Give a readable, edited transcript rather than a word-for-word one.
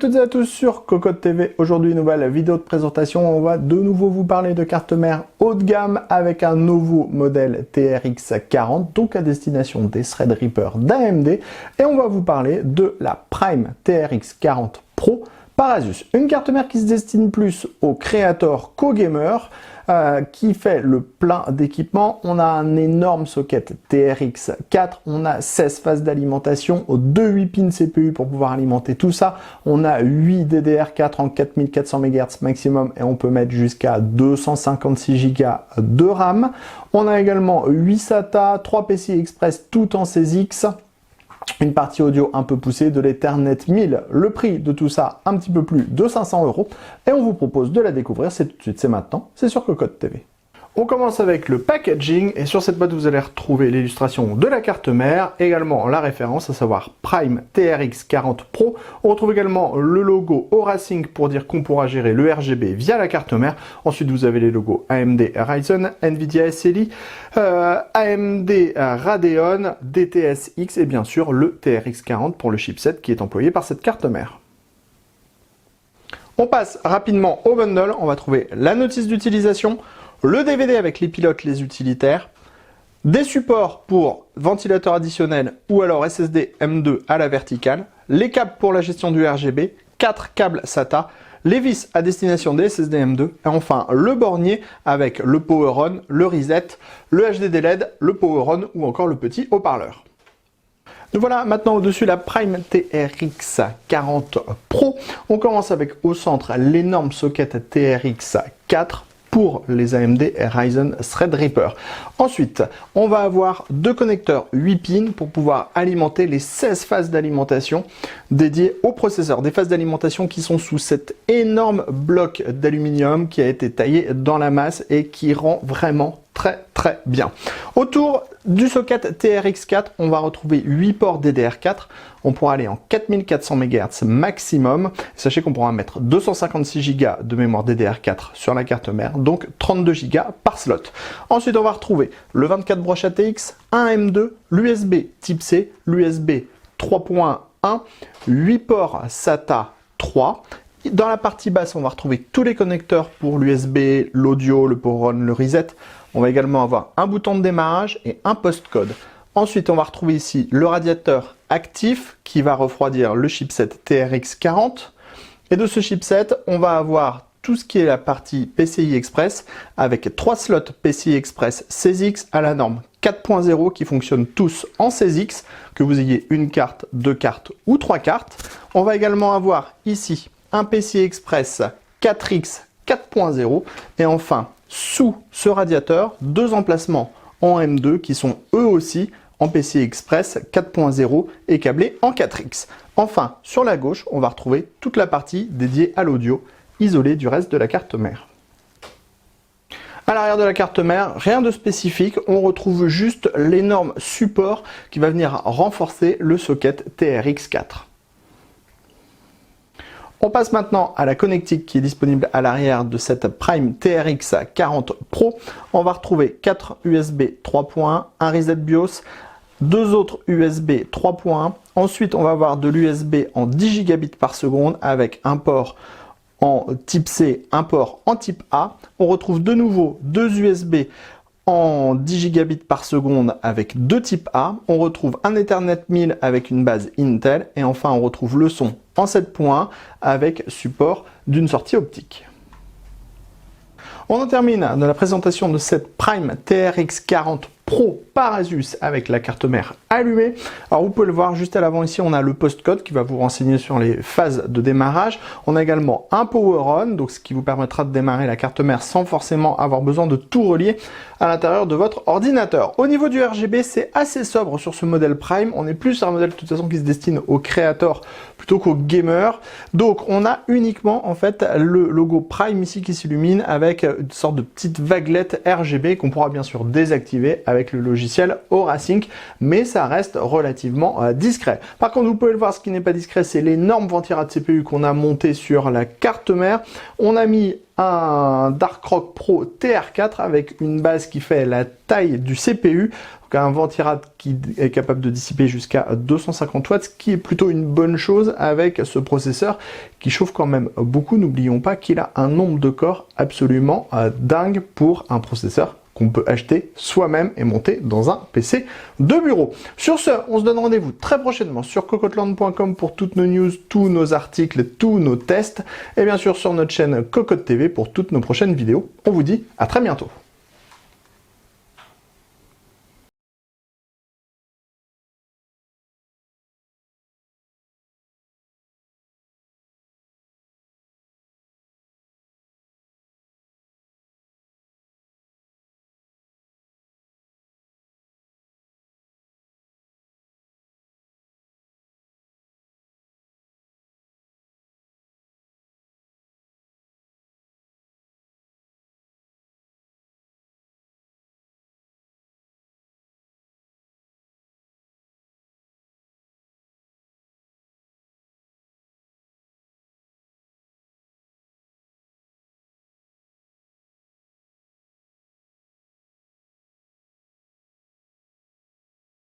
toutes et à tous sur Cocotte TV. Aujourd'hui, nouvelle vidéo de présentation. On va de nouveau vous parler de carte mère haut de gamme avec un nouveau modèle TRX 40, donc à destination des Threadripper d'AMD. Et on va vous parler de la Prime TRX 40 Pro par Asus. Une carte mère qui se destine plus aux créateurs qu'aux gamers, qui fait le plein d'équipements. On a un énorme socket TRX 4, on a 16 phases d'alimentation, 2 8 pins CPU pour pouvoir alimenter tout ça. On a 8 DDR4 en 4400 MHz maximum et on peut mettre jusqu'à 256 Go de RAM. On a également 8 SATA, 3 PCI Express tout en 16X. Une partie audio un peu poussée, de l'Ethernet 1000, le prix de tout ça un petit peu plus de 500 €, et on vous propose de la découvrir, c'est tout de suite, c'est maintenant, c'est sur Cocotte TV. On commence avec le packaging, et sur cette boîte vous allez retrouver l'illustration de la carte mère, également la référence, à savoir Prime TRX 40 Pro. On retrouve également le logo Aurasync pour dire qu'on pourra gérer le RGB via la carte mère. Ensuite vous avez les logos AMD Ryzen, Nvidia SLI, AMD Radeon, DTS-X et bien sûr le TRX 40 pour le chipset qui est employé par cette carte mère. On passe rapidement au bundle, on va trouver la notice d'utilisation, le DVD avec les pilotes, les utilitaires, des supports pour ventilateur additionnel ou alors SSD M2 à la verticale, les câbles pour la gestion du RGB, 4 câbles SATA, les vis à destination des SSD M2 et enfin le bornier avec le Power On, le Reset, le HDD LED, le Power On ou encore le petit haut-parleur. Nous voilà maintenant au-dessus la Prime TRX 40 Pro. On commence avec au centre l'énorme socket TRX 4 pour les AMD Ryzen Threadripper. Ensuite, on va avoir deux connecteurs 8 pins pour pouvoir alimenter les 16 phases d'alimentation dédiées au processeur. Des phases d'alimentation qui sont sous cet énorme bloc d'aluminium qui a été taillé dans la masse et qui rend vraiment très bien. Autour du socket TRX 4, on va retrouver 8 ports DDR4. On pourra aller en 4400 MHz maximum. Sachez qu'on pourra mettre 256 Go de mémoire DDR4 sur la carte mère, donc 32 Go par slot. Ensuite, on va retrouver le 24 broches ATX, un M2, l'USB type C, l'USB 3.1, 8 ports SATA 3. Dans la partie basse, on va retrouver tous les connecteurs pour l'USB, l'audio, le Power On, le Reset. On va également avoir un bouton de démarrage et un postcode. Ensuite, on va retrouver ici le radiateur actif qui va refroidir le chipset TRX 40. Et de ce chipset, on va avoir tout ce qui est la partie PCI Express avec 3 slots PCI Express 16X à la norme 4.0 qui fonctionnent tous en 16X, que vous ayez une carte, deux cartes ou trois cartes. On va également avoir ici un PCI Express 4X 4.0 et enfin sous ce radiateur, deux emplacements en M2 qui sont eux aussi en PCI Express 4.0 et câblés en 4X. Enfin, sur la gauche, on va retrouver toute la partie dédiée à l'audio, isolée du reste de la carte mère. À l'arrière de la carte mère, rien de spécifique, on retrouve juste l'énorme support qui va venir renforcer le socket TRX 4. On passe maintenant à la connectique qui est disponible à l'arrière de cette Prime TRX 40 Pro. On va retrouver 4 USB 3.1, un reset BIOS, deux autres USB 3.1. Ensuite, on va avoir de l'USB en 10 gigabits par seconde avec un port en type C, un port en type A. On retrouve de nouveau deux USB en 10 gigabits par seconde avec deux types A. On retrouve un Ethernet 1000 avec une base Intel. Et enfin, on retrouve le son en 7.1 avec support d'une sortie optique. On en termine de la présentation de cette Prime TRX 40 Pro par Asus avec la carte mère allumée. Alors vous pouvez le voir juste à l'avant ici, on a le postcode qui va vous renseigner sur les phases de démarrage. On a également un Power On, donc ce qui vous permettra de démarrer la carte mère sans forcément avoir besoin de tout relier à l'intérieur de votre ordinateur. Au niveau du RGB, c'est assez sobre sur ce modèle Prime. On est plus sur un modèle de toute façon qui se destine aux créateurs plutôt qu'aux gamers. Donc on a uniquement en fait le logo Prime ici qui s'illumine avec une sorte de petite vaguelette RGB qu'on pourra bien sûr désactiver avec avec le logiciel Aura Sync, mais ça reste relativement discret. Par contre, vous pouvez le voir, ce qui n'est pas discret, c'est l'énorme ventirad CPU qu'on a monté sur la carte mère. On a mis un Darkrock Pro TR4 avec une base qui fait la taille du CPU, donc un ventirad qui est capable de dissiper jusqu'à 250 watts, ce qui est plutôt une bonne chose avec ce processeur qui chauffe quand même beaucoup. N'oublions pas qu'il a un nombre de corps absolument dingue pour un processeur qu'on peut acheter soi-même et monter dans un PC de bureau. Sur ce, on se donne rendez-vous très prochainement sur cocoteland.com pour toutes nos news, tous nos articles, tous nos tests, et bien sûr sur notre chaîne Cocotte TV pour toutes nos prochaines vidéos. On vous dit à très bientôt.